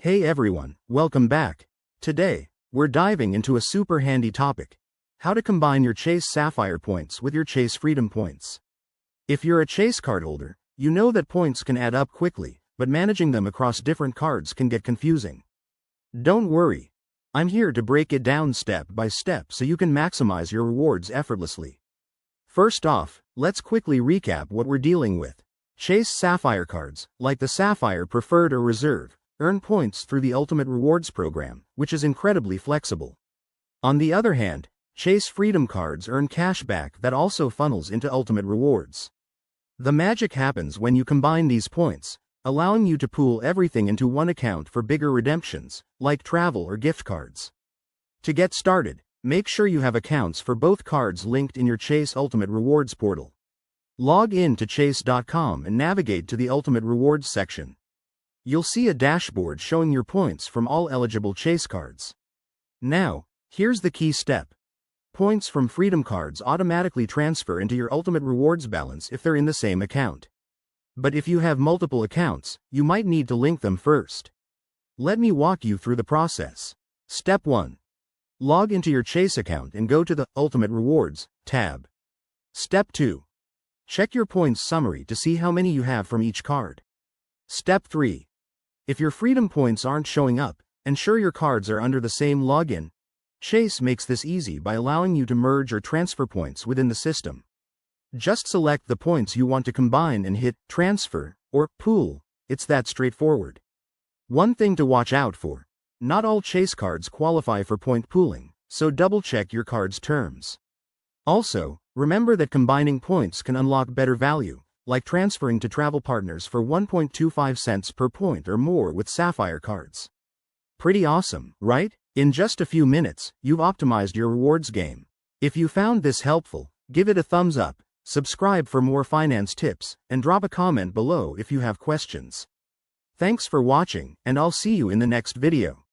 Hey everyone, welcome back. Today, we're diving into a super handy topic: how to combine your Chase Sapphire points with your Chase Freedom points. If you're a Chase card holder, you know that points can add up quickly, but managing them across different cards can get confusing. Don't worry. I'm here to break it down step by step so you can maximize your rewards effortlessly. First off, let's quickly recap what we're dealing with. Chase Sapphire cards, like the Sapphire Preferred or Reserve, earn points through the Ultimate Rewards program, which is incredibly flexible. On the other hand, Chase Freedom cards earn cash back that also funnels into Ultimate Rewards. The magic happens when you combine these points, allowing you to pool everything into one account for bigger redemptions, like travel or gift cards. To get started, make sure you have accounts for both cards linked in your Chase Ultimate Rewards portal. Log in to chase.com and navigate to the Ultimate Rewards section. You'll see a dashboard showing your points from all eligible Chase cards. Now, here's the key step. Points from Freedom cards automatically transfer into your Ultimate Rewards balance if they're in the same account. But if you have multiple accounts, you might need to link them first. Let me walk you through the process. Step 1. Log into your Chase account and go to the Ultimate Rewards tab. Step 2. Check your points summary to see how many you have from each card. Step 3. If your Freedom points aren't showing up, ensure your cards are under the same login. Chase makes this easy by allowing you to merge or transfer points within the system. Just select the points you want to combine and hit Transfer or Pool. It's that straightforward. One thing to watch out for: not all Chase cards qualify for point pooling, so double-check your card's terms. Also, remember that combining points can unlock better value, like transferring to travel partners for 1.25 cents per point or more with Sapphire cards. Pretty awesome, right? In just a few minutes, you've optimized your rewards game. If you found this helpful, give it a thumbs up, subscribe for more finance tips, and drop a comment below if you have questions. Thanks for watching, and I'll see you in the next video.